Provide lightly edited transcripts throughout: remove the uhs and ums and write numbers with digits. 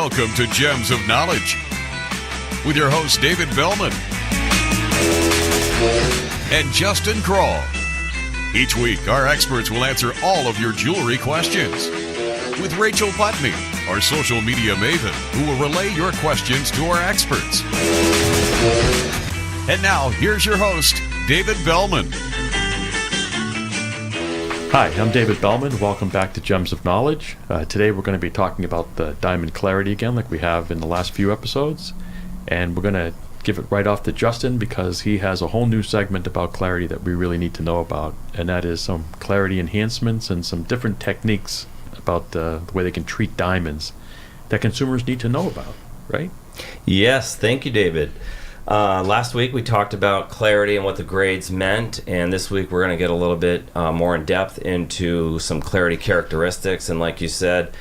Welcome to Gems of Knowledge with your host David Bellman and Justin Kroll. Each week, our experts will answer all of your jewelry questions with Rachel Putney, our social media maven, who will relay your questions to our experts. And now, here's your host, David Bellman. Hi, I'm David Bellman. Welcome back to Gems of Knowledge. Today we're going to be talking about the diamond clarity again, like we have in the last few episodes. And we're going to give it right off to Justin because he has a whole new segment about clarity that we really need to know about. And that is some clarity enhancements and some different techniques about the way they can treat diamonds that consumers need to know about, right? Yes, thank you, David. Last week we talked about clarity and what the grades meant, and this week we're going to get a little bit more in depth into some clarity characteristics and, like you said,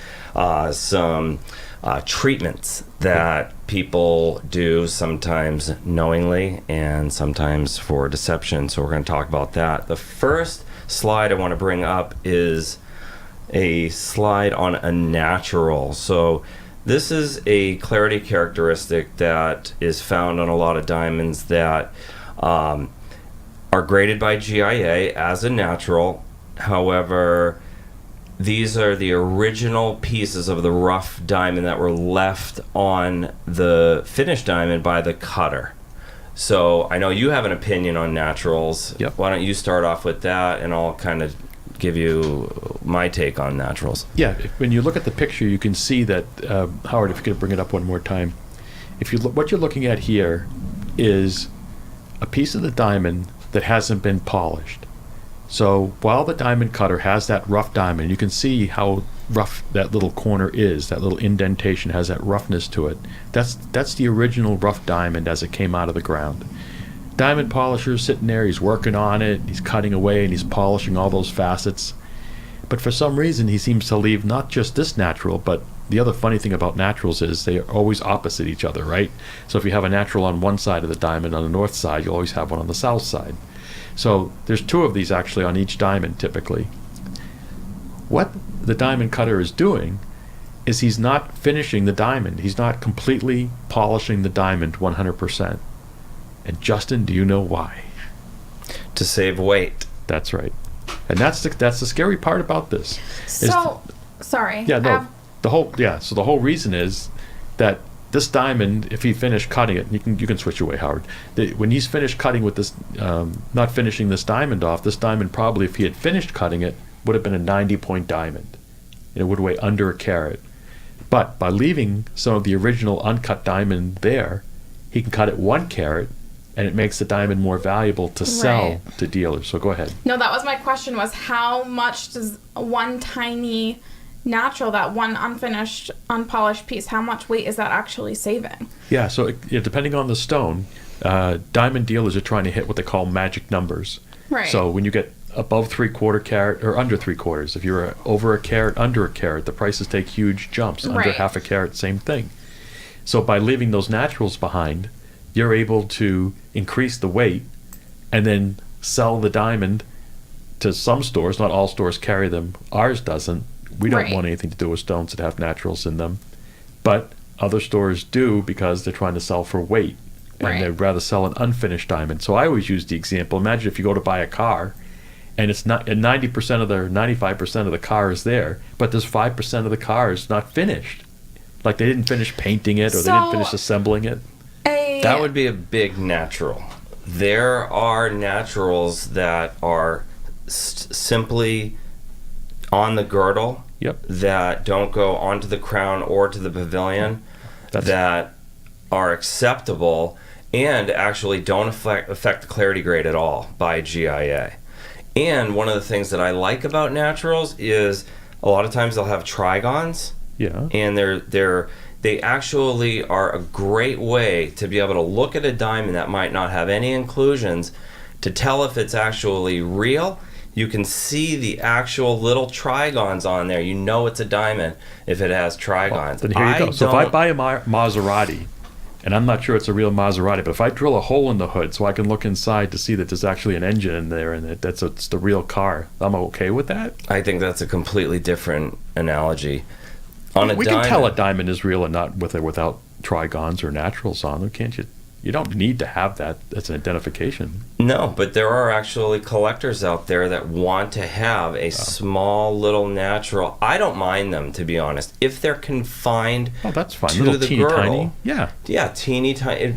some treatments that people do, sometimes knowingly and sometimes for deception. So we're going to talk about that. The first slide I want to bring up is a slide on a natural. So this is a clarity characteristic that is found on a lot of diamonds that are graded by GIA as a natural. However, these are the original pieces of the rough diamond that were left on the finished diamond by the cutter. So I know you have an opinion on naturals. Yep. Why don't you start off with that, and I'll kind of give you my take on naturals. Yeah, when you look at the picture, you can see that, Howard, if you could bring it up one more time. If you look, what you're looking at here is a piece of the diamond that hasn't been polished. So while the diamond cutter has that rough diamond, you can see how rough that little corner is. That little indentation has that roughness to it. That's the original rough diamond as it came out of the ground. Diamond polisher's sitting there, he's working on it, he's cutting away and he's polishing all those facets. But for some reason he seems to leave not just this natural, but the other funny thing about naturals is they are always opposite each other, right? So if you have a natural on one side of the diamond, on the north side, you always have one on the south side. So there's two of these actually on each diamond typically. What the diamond cutter is doing is he's not finishing the diamond. He's not completely polishing the diamond 100%. And Justin, do you know why? To save weight. That's right. And that's the scary part about this. So The whole reason is that this diamond, if he finished cutting it, you can switch away, Howard. When he's finished cutting with this, not finishing this diamond off, this diamond probably, if he had finished cutting it, would have been a 90-point diamond. It would weigh under a carat. But by leaving some of the original uncut diamond there, he can cut it 1 carat, and it makes the diamond more valuable to sell to dealers. So go ahead. No, that was my question, was how much does one tiny natural, that one unfinished, unpolished piece, how much weight is that actually saving? Yeah, so depending on the stone, diamond dealers are trying to hit what they call magic numbers. Right. So when you get above 3/4 carat or under 3/4, if you're over a carat, under a carat, the prices take huge jumps. Under Right. half a carat, same thing. So by leaving those naturals behind, you're able to increase the weight and then sell the diamond to some stores. Not all stores carry them. Ours doesn't. We don't Right. want anything to do with stones that have naturals in them. But other stores do because they're trying to sell for weight. And Right. they'd rather sell an unfinished diamond. So I always use the example. Imagine if you go to buy a car and it's not, and 90% of the 95% of the car is there, but there's 5% of the car is not finished. Like they didn't finish painting it or they didn't finish assembling it. That would be a big natural. There are naturals that are simply on the girdle, that don't go onto the crown or to the pavilion, that are acceptable and actually don't affect the clarity grade at all by GIA. And one of the things that I like about naturals is a lot of times they'll have trigons. Yeah. And they actually are a great way to be able to look at a diamond that might not have any inclusions to tell if it's actually real. You can see the actual little trigons on there. You know it's a diamond if it has trigons. Well, then here you go. So if I buy a Maserati, and I'm not sure it's a real Maserati, but if I drill a hole in the hood so I can look inside to see that there's actually an engine in there and it's the real car, I'm okay with that? I think that's a completely different analogy. On a We diamond, can tell a diamond is real and not with or without trigons or naturals on them, can't you? You don't need to have that as an identification. No, but there are actually collectors out there that want to have a small little natural. I don't mind them, to be honest, if they're confined. Oh, that's fine. To Little the teeny girdle. tiny. Yeah. Yeah, teeny tiny.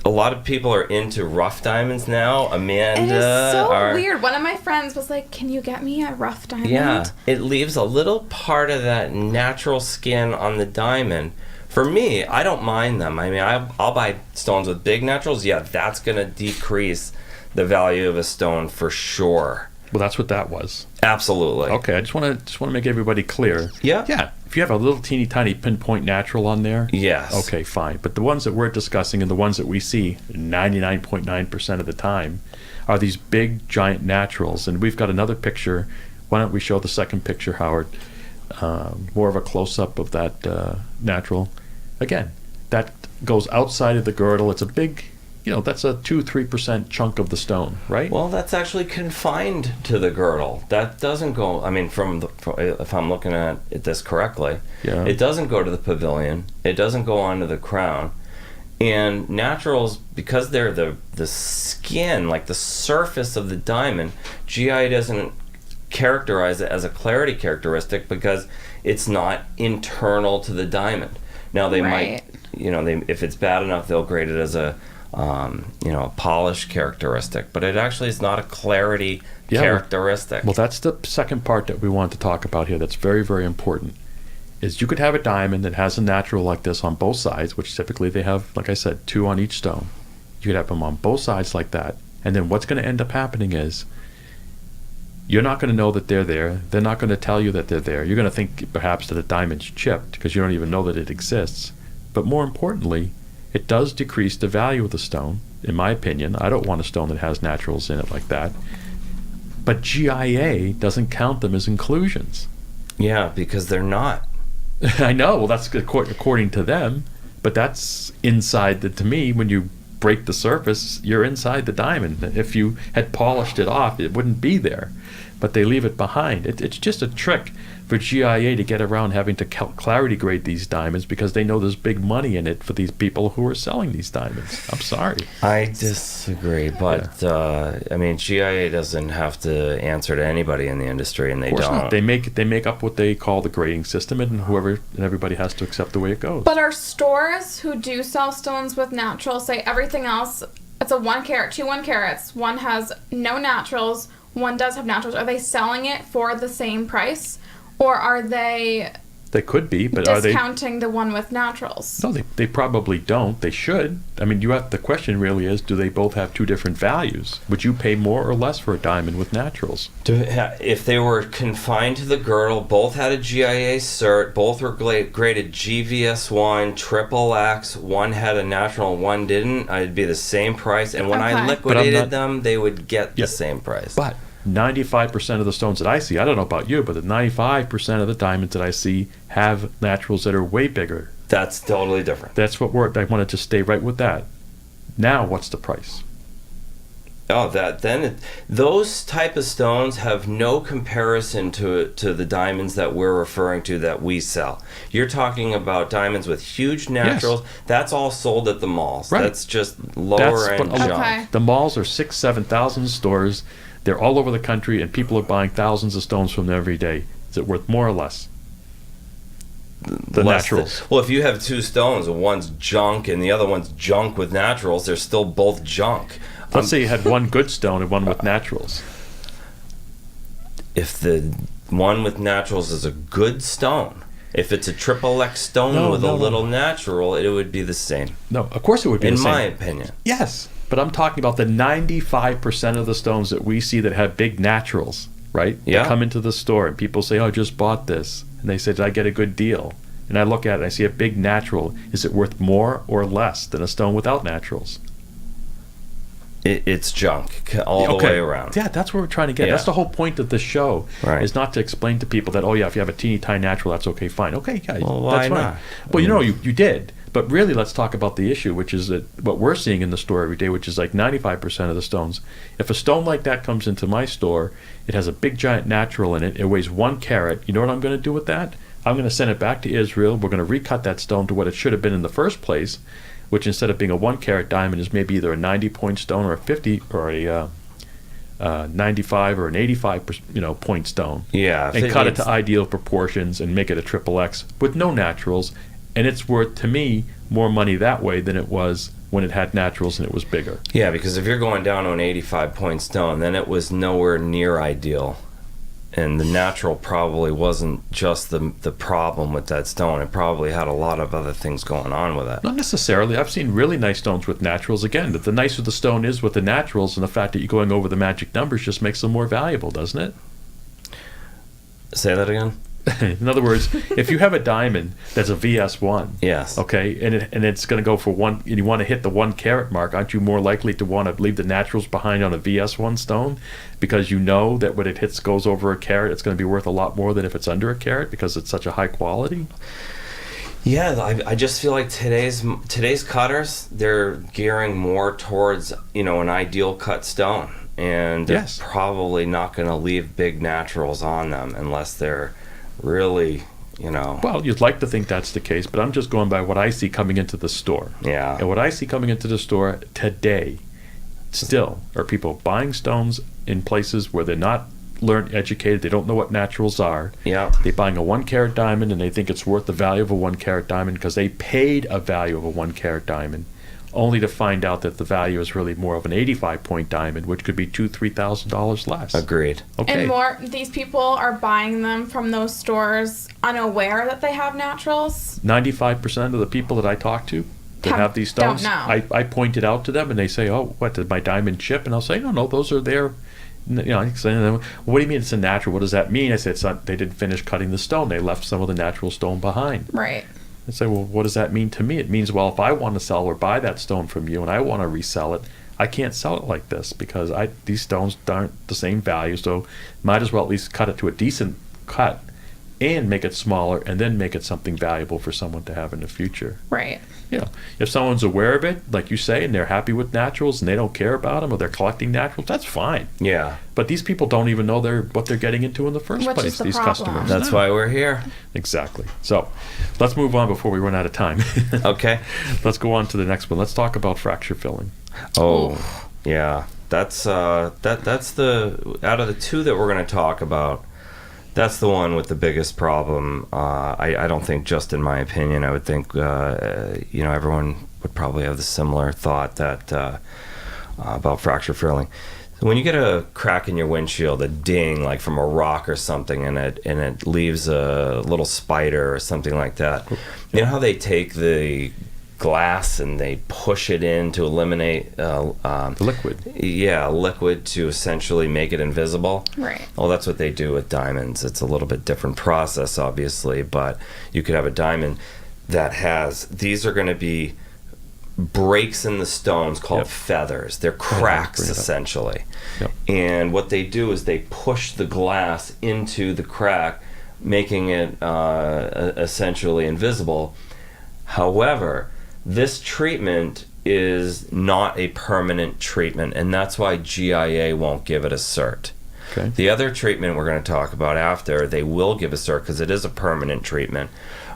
A lot of people are into rough diamonds now. Amanda, It is so are, weird. One of my friends was like, "Can you get me a rough diamond?" Yeah, it leaves a little part of that natural skin on the diamond. For me, I don't mind them. I mean, I'll buy stones with big naturals. Yeah, that's going to decrease the value of a stone for sure. Well, that's what that was. Absolutely. Okay, I just want to make everybody clear. Yeah. Yeah. If you have a little teeny tiny pinpoint natural on there. Yes. Okay, fine. But the ones that we're discussing and the ones that we see 99.9% of the time are these big giant naturals. And we've got another picture. Why don't we show the second picture, Howard? More of a close-up of that natural. Again, that goes outside of the girdle. It's a big, that's a 2-3% chunk of the stone, right? Well, that's actually confined to the girdle. That doesn't go. I mean, if I'm looking at this correctly, Yeah. it doesn't go to the pavilion. It doesn't go onto the crown. And naturals, because they're the skin, like the surface of the diamond, GI doesn't characterize it as a clarity characteristic because it's not internal to the diamond. Now they might, if it's bad enough, they'll grade it as a polish characteristic, but it actually is not a clarity characteristic. Well, that's the second part that we want to talk about here that's very, very important, is you could have a diamond that has a natural like this on both sides, which typically they have, like I said, 2 on each stone. You could have them on both sides like that, and then what's going to end up happening is you're not going to know that they're there. They're not going to tell you that they're there. You're going to think perhaps that a diamond's chipped because you don't even know that it exists. But more importantly, it does decrease the value of the stone, in my opinion. I don't want a stone that has naturals in it like that. But GIA doesn't count them as inclusions. Yeah, because they're not. I know. Well, that's according to them. But that's inside to me, when you break the surface, you're inside the diamond. If you had polished it off, it wouldn't be there. But they leave it behind. It's just a trick for GIA to get around having to clarity grade these diamonds because they know there's big money in it for these people who are selling these diamonds. I'm sorry. I disagree, but GIA doesn't have to answer to anybody in the industry, and they Of course don't. not. They make up what they call the grading system, and everybody has to accept the way it goes. But are stores who do sell stones with naturals say everything else? It's a 1 carat, 2 1 carats. One has no naturals. One does have naturals. Are they selling it for the same price, or are they They could be, but are they? discounting the one with naturals? No, they probably don't. They should. I mean, the question really is, do they both have 2 different values? Would you pay more or less for a diamond with naturals? If they were confined to the girdle, both had a GIA cert, both were graded GVS1, triple X, one had a natural, one didn't, it'd be the same price. And when I Okay. liquidated them, they would get the same price. But 95% of the stones that I see, I don't know about you, but the 95% of the diamonds that I see have naturals that are way bigger. That's totally different. That's what I wanted to stay right with that. Now, what's the price? Those type of stones have no comparison to the diamonds that we're referring to that we sell. You're talking about diamonds with huge naturals. Yes. That's all sold at the malls. Right. That's just lower end junk. Okay. The malls are 6,000-7,000 stores. They're all over the country, and people are buying thousands of stones from them every day. Is it worth more or less? The Less naturals. well, if you have 2 stones, and one's junk and the other one's junk with naturals, they're still both junk. Let's say you had one good stone and one with naturals. If the one with naturals is a good stone, if it's a triple X stone No, with no, a no. little natural, it would be the same. No, of course it would be In the same. my opinion. Yes, but I'm talking about the 95% of the stones that we see that have big naturals, right? Yeah. They come into the store and people say, "Oh, I just bought this." And they say, "Did I get a good deal?" And I look at it and I see a big natural. Is it worth more or less than a stone without naturals? It's junk all the way around. Yeah, that's what we're trying to get. Yeah. That's the whole point of the show, Right. is not to explain to people that, oh yeah, if you have a teeny tiny natural, that's okay, fine. Okay, guys, Well, why that's fine. not? Well, you did, But really, let's talk about the issue, which is that what we're seeing in the store every day, which is like 95% of the stones. If a stone like that comes into my store, it has a big giant natural in it. It weighs 1 carat. You know what I'm going to do with that? I'm going to send it back to Israel. We're going to recut that stone to what it should have been in the first place, which instead of being a 1 carat diamond is maybe either a 90-point stone or a 50 or a 95 or an 85 point stone. Yeah. And cut it to ideal proportions and make it a triple X with no naturals. And it's worth, to me, more money that way than it was when it had naturals and it was bigger. Yeah, because if you're going down to an 85-point stone, then it was nowhere near ideal. And the natural probably wasn't just the problem with that stone. It probably had a lot of other things going on with it. Not necessarily. I've seen really nice stones with naturals. Again, that the nicer the stone is with the naturals, and the fact that you're going over the magic numbers just makes them more valuable, doesn't it? Say that again? In other words, if you have a diamond that's a VS1, Yes. okay, and it's going to go for 1, and you want to hit the 1 carat mark, aren't you more likely to want to leave the naturals behind on a VS1 stone because you know that when it goes over a carat, it's going to be worth a lot more than if it's under a carat because it's such a high quality? Yeah, I just feel like today's cutters, they're gearing more towards an ideal cut stone, and they're probably not going to leave big naturals on them unless they're really, Well, you'd like to think that's the case, but I'm just going by what I see coming into the store. Yeah. And what I see coming into the store today still are people buying stones in places where they're not educated, they don't know what naturals are. Yeah. They're buying a 1 carat diamond and they think it's worth the value of a 1 carat diamond because they paid a value of a 1 carat diamond, only to find out that the value is really more of an 85-point diamond, which could be $2,000-$3,000 less. Agreed. Okay. And these people are buying them from those stores unaware that they have naturals. 95% of the people that I talk to that have these stones, don't know. I point it out to them and they say, "Oh, what, did my diamond chip?" And I'll say, "No, those are there." What do you mean it's a natural? What does that mean? I said, they didn't finish cutting the stone. They left some of the natural stone behind. Right. I say, well, what does that mean to me? It means, well, if I want to sell or buy that stone from you and I want to resell it, I can't sell it like this because these stones aren't the same value, so might as well at least cut it to a decent cut and make it smaller and then make it something valuable for someone to have in the future. Right. If someone's aware of it, like you say, and they're happy with naturals and they don't care about them or they're collecting naturals, that's fine. Yeah. But these people don't even know what they're getting into in the first Which place, is the these problem. customers. That's why we're here. Exactly. So let's move on before we run out of time. Okay. Let's go on to the next one. Let's talk about fracture filling. Oh, yeah. That's the out of the two that we're going to talk about. That's the one with the biggest problem. I don't think, just in my opinion, I would think everyone would probably have the similar thought that about fracture filling. When you get a crack in your windshield, a ding like from a rock or something, and it leaves a little spider or something like that. You know how they take the glass and they push it in to eliminate The liquid. Yeah, liquid to essentially make it invisible. Right. Well, that's what they do with diamonds. It's a little bit different process, obviously, but you could have a diamond that these are going to be breaks in the stones called feathers. They're cracks, essentially. Yep. And what they do is they push the glass into the crack, making it essentially invisible. However, this treatment is not a permanent treatment, and that's why GIA won't give it a cert. Okay. The other treatment we're going to talk about after, they will give a cert because it is a permanent treatment.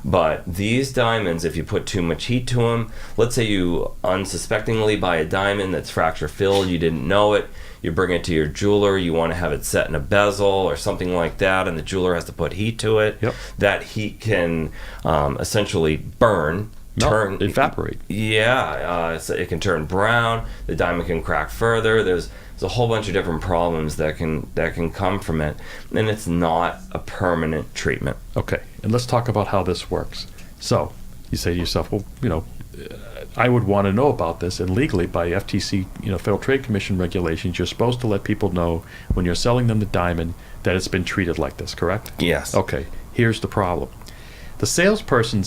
But these diamonds, if you put too much heat to them, let's say you unsuspectingly buy a diamond that's fracture filled, you didn't know it, you bring it to your jeweler, you want to have it set in a bezel or something like that, and the jeweler has to put heat to it. Yep. That heat can essentially burn. Evaporate. Yeah, so it can turn brown. The diamond can crack further. There's a whole bunch of different problems that can come from it, and it's not a permanent treatment. Okay, and let's talk about how this works. So you say to yourself, well, I would want to know about this, and legally by FTC, Federal Trade Commission regulations, you're supposed to let people know when you're selling them the diamond that it's been treated like this, correct? Yes. Okay, here's the problem. The salesperson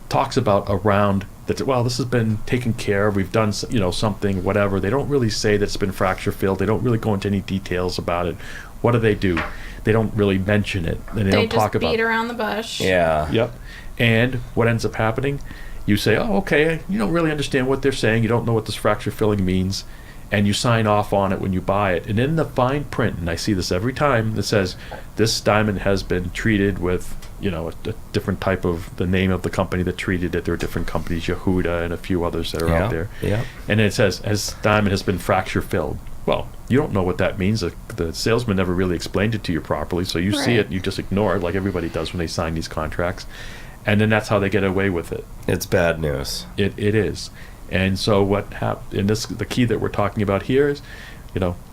talks about around that, well, this has been taken care of, we've done something, whatever. They don't really say that it's been fracture filled. They don't really go into any details about it. What do? They don't really mention it, and they don't talk about it. They just beat around the bush. Yeah. Yep. And what ends up happening you say, oh, okay, you don't really understand what they're saying. You don't know what this fracture filling means. And you sign off on it when you buy it. And in the fine print, and I see this every time, it says, this diamond has been treated with, a different type of, the name of the company that treated it. There are different companies, Yehuda and a few others that are out there. Yeah. And it says, this diamond has been fracture filled. Well, you don't know what that means. The salesman never really explained it to you properly, so you see it, you just ignore it like everybody does when they sign these contracts. And then that's how they get away with it. It's bad news. It is. And so what happened, and this, the key that we're talking about here is,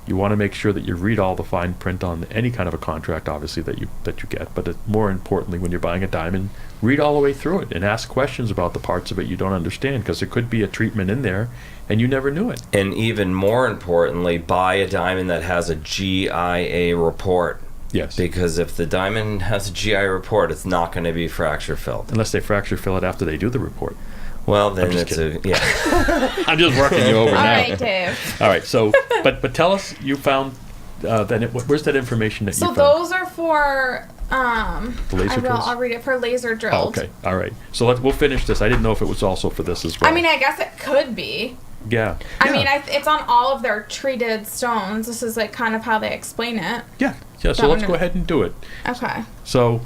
you want to make sure that you read all the fine print on any kind of a contract, obviously, that you get. But more importantly, when you're buying a diamond, read all the way through it and ask questions about the parts of it you don't understand, because there could be a treatment in there and you never knew it. And even more importantly, buy a diamond that has a GIA report. Yes. Because if the diamond has a GIA report, it's not going to be fracture filled. Unless they fracture fill it after they do the report. Well, then it's kidding. I'm just working you over All now. right, Dave. All right, so, but tell us, you found, where's that information that you So found? those are for, The laser drills? I'll read it, for laser drilled. Oh, okay, all right. So we'll finish this. I didn't know if it was also for this as well. I mean, I guess it could be. Yeah. I mean, it's on all of their treated stones. This is like kind of how they explain it. Yeah, so let's go ahead and do it. Okay. So,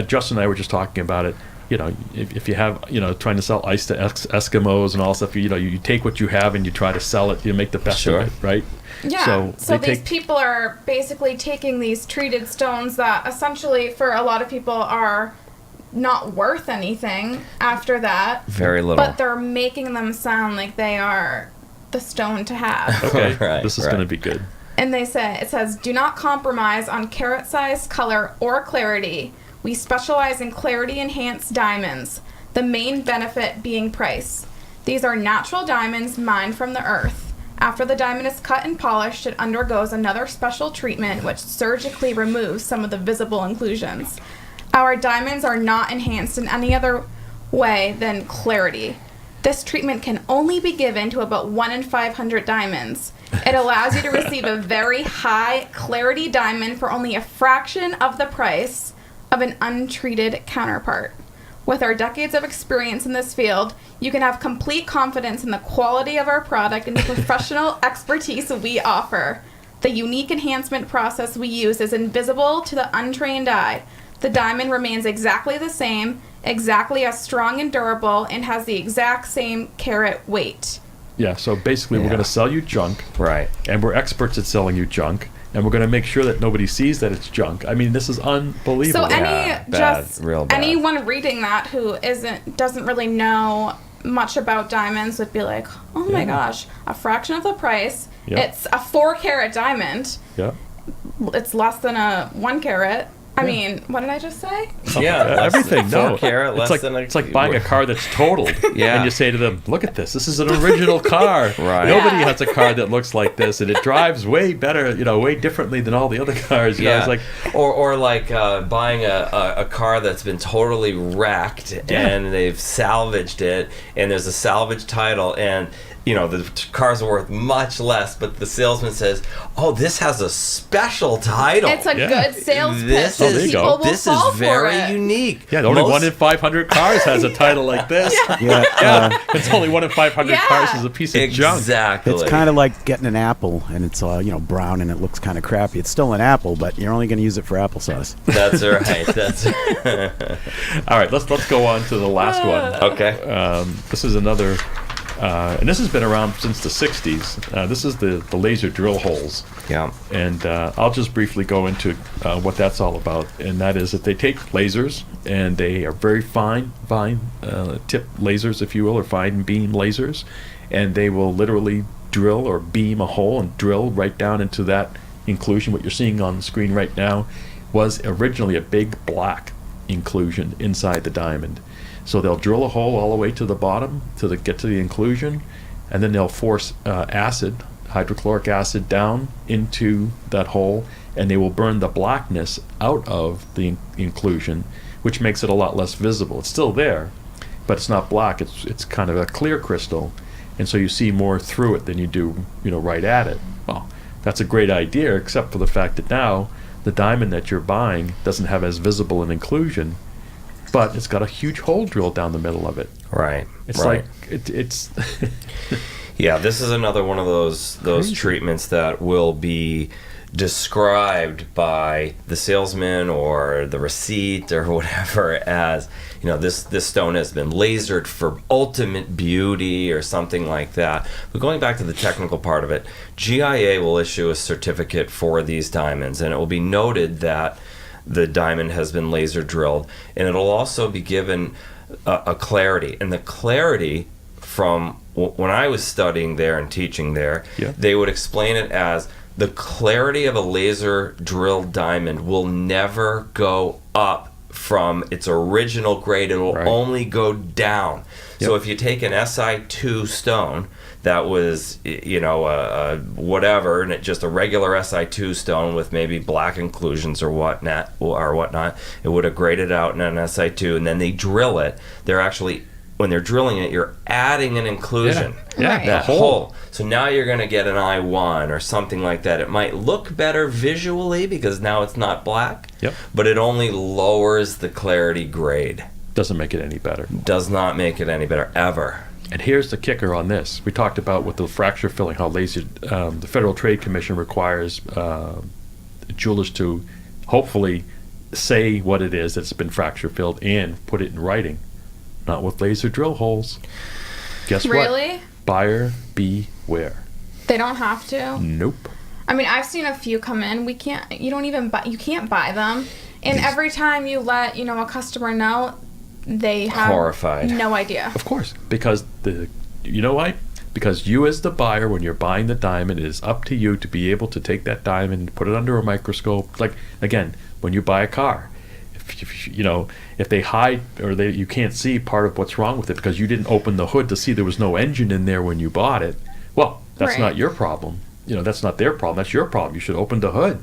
Justin and I were just talking about it. If you have, trying to sell ice to Eskimos and all stuff, you take what you have and you try to sell it, you make the best of it, right? Yeah, so these people are basically taking these treated stones that essentially for a lot of people are not worth anything after that. Very little. But they're making them sound like they are the stone to have. Okay, Right, this is going to be good. And it says, do not compromise on carat size, color, or clarity. We specialize in clarity enhanced diamonds, the main benefit being price. These are natural diamonds mined from the earth. After the diamond is cut and polished, it undergoes another special treatment which surgically removes some of the visible inclusions. Our diamonds are not enhanced in any other way than clarity. This treatment can only be given to about 1 in 500 diamonds. It allows you to receive a very high clarity diamond for only a fraction of the price of an untreated counterpart. With our decades of experience in this field, you can have complete confidence in the quality of our product and the professional expertise we offer. The unique enhancement process we use is invisible to the untrained eye. The diamond remains exactly the same, exactly as strong and durable, and has the exact same carat weight. Yeah, so basically we're going to sell you junk. Right. And we're experts at selling you junk. And we're going to make sure that nobody sees that it's junk. I mean, this is unbelievable. So anyone reading that who doesn't really know much about diamonds would be like, oh my gosh, a fraction of the price. Yep. It's a 4-carat diamond. Yeah. It's less than a 1 carat. I mean, what did I just say? Yeah, everything. No, it's like buying a car that's totaled. Yeah. And you say to them, "Look at this. This is an original car. Right. Nobody has a car that looks like this, and it drives way better, way differently than all the other cars." You know, it's like, or like buying a car that's been totally wrecked and they've salvaged it, and there's a salvage title, and the cars are worth much less, but the salesman says, "Oh, this has a special title." It's a good sales pitch. This is very unique. Yeah, only 1 in 500 cars has a title like this. It's only 1 in 500 cars is a piece of junk. Exactly. It's kind of like getting an apple, and it's brown and it looks kind of crappy. It's still an apple, but you're only going to use it for applesauce. That's right. That's all right. Let's go on to the last one. Okay. This is another. And this has been around since the 60s. This is the laser drill holes. Yeah. And I'll just briefly go into what that's all about. And that is that they take lasers, and they are very fine tip lasers, if you will, or fine beam lasers. And they will literally drill or beam a hole and drill right down into that inclusion. What you're seeing on the screen right now was originally a big black inclusion inside the diamond. So they'll drill a hole all the way to the bottom to get to the inclusion, and then they'll force hydrochloric acid, down into that hole, and they will burn the blackness out of the inclusion, which makes it a lot less visible. It's still there, but it's not black. It's kind of a clear crystal, and so you see more through it than you do, right at it. Well, that's a great idea, except for the fact that now the diamond that you're buying doesn't have as visible an inclusion but it's got a huge hole drilled down the middle of it. Right. It's right. like it's Yeah, this is another one of those Crazy. treatments that will be described by the salesman or the receipt or whatever as, this stone has been lasered for ultimate beauty or something like that. But going back to the technical part of it, GIA will issue a certificate for these diamonds, and it will be noted that the diamond has been laser drilled, and it'll also be given a clarity. And the clarity from when I was studying there and teaching there, Yeah. they would explain it as the clarity of a laser drilled diamond will never go up from its original grade. It will Right. only go down. So Yep. if you take an SI2 stone that was, whatever, and just a regular SI2 stone with maybe black inclusions or whatnot, it would have graded out in an SI2, and then they drill it. They're actually, when they're drilling it, you're adding an inclusion. Yeah, Right. the That hole. hole. So now you're going to get an I1 or something like that. It might look better visually because now it's not black, Yep. but it only lowers the clarity grade. Doesn't make it any better. Does not make it any better, ever. And here's the kicker on this. We talked about with the fracture filling, how laser, the Federal Trade Commission requires jewelers to hopefully say what it is that's been fracture filled and put it in writing. Not with laser drill holes. Guess what? Really? Buyer beware. They don't have to. Nope. I mean, I've seen a few come in. You can't buy them. And every time you let, a customer know, they have Horrified. no idea. Of course, because you know why? Because you as the buyer, when you're buying the diamond, it is up to you to be able to take that diamond and put it under a microscope. Like, again, when you buy a car, if they hide or you can't see part of what's wrong with it because you didn't open the hood to see there was no engine in there when you bought it, well, that's Right. not your problem. That's not their problem. That's your problem. You should open the hood.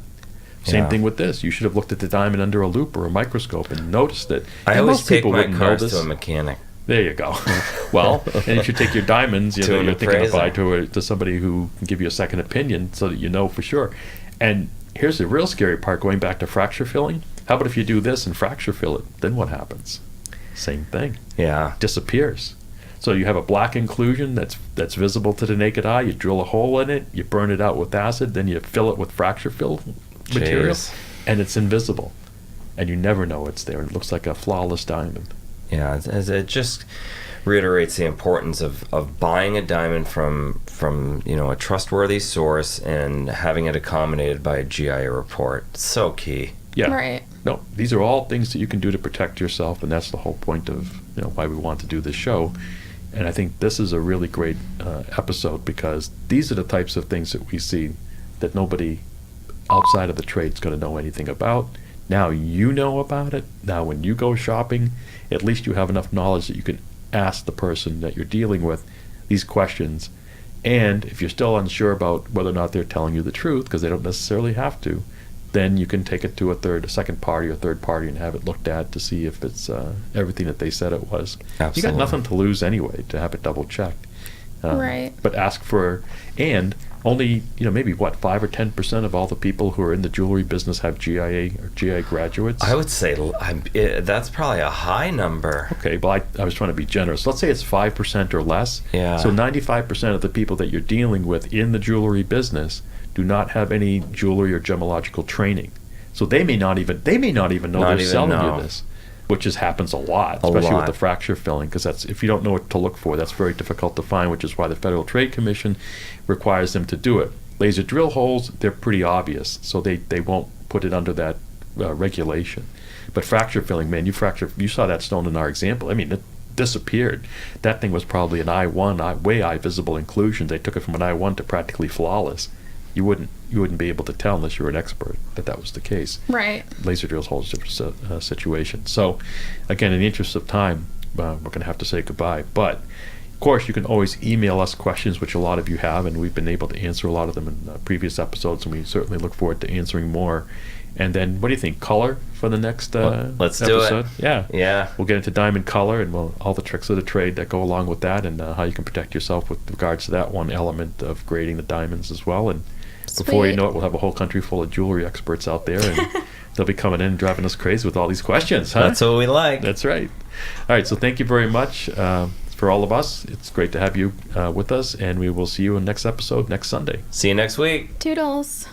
Same Yeah. thing with this. You should have looked at the diamond under a loop or a microscope and noticed it. I And always most take people my wouldn't know cars this. to a mechanic. There you go. Well, and if you take your diamonds, To an you're thinking of appraiser. buying to somebody who can give you a second opinion so that you know for sure. And here's the real scary part, going back to fracture filling. How about if you do this and fracture fill it? Then what happens? Same thing. Yeah. Disappears. So you have a black inclusion that's visible to the naked eye. You drill a hole in it, you burn it out with acid, then you fill it with fracture fill material, Jeez. and it's invisible. And you never know it's there. It looks like a flawless diamond. Yeah, it just reiterates the importance of buying a diamond from a trustworthy source and having it accommodated by a GIA report. It's so key. Yeah. Right. No, these are all things that you can do to protect yourself, and that's the whole point of why we want to do this show. And I think this is a really great episode because these are the types of things that we see that nobody outside of the trade is going to know anything about. Now you know about it. Now when you go shopping, at least you have enough knowledge that you can ask the person that you're dealing with these questions. And if you're still unsure about whether or not they're telling you the truth, because they don't necessarily have to, then you can take it to a second party or third party and have it looked at to see if it's everything that they said it was. Absolutely. You got nothing to lose anyway to have it double checked. Right. But ask for, and only, maybe 5 or 10% of all the people who are in the jewelry business have GIA or GIA graduates. I would say that's probably a high number. Okay, well, I was trying to be generous. Let's say it's 5% or less. Yeah. So 95% of the people that you're dealing with in the jewelry business do not have any jewelry or gemological training. So they may not even know they're selling you this, which happens a lot, especially with the fracture filling, because that's, if you don't know what to look for, that's very difficult to find, which is why the Federal Trade Commission requires them to do it. Laser drill holes, they're pretty obvious, so they won't put it under that regulation. But fracture filling, man, you saw that stone in our example. I mean, it disappeared. That thing was probably an I1, way eye visible inclusion. They took it from an I1 to practically flawless. You wouldn't be able to tell unless you were an expert that was the case. Right. Laser drills whole different situation. So, again, in the interest of time, we're going to have to say goodbye. But, of course, you can always email us questions, which a lot of you have, and we've been able to answer a lot of them in previous episodes, and we certainly look forward to answering more. And then, what do you think? Color for the next let's episode? do it. Yeah. Yeah. We'll get into diamond color and all the tricks of the trade that go along with that, and how you can protect yourself with regards to that one element of grading the diamonds as well. And before you Sweet. know it, we'll have a whole country full of jewelry experts out there, and they'll be coming in and driving us crazy with all these questions, huh? That's what we like. That's right. All right, so thank you very much for all of us. It's great to have you with us, and we will see you in the next episode next Sunday. See you next week. Toodles.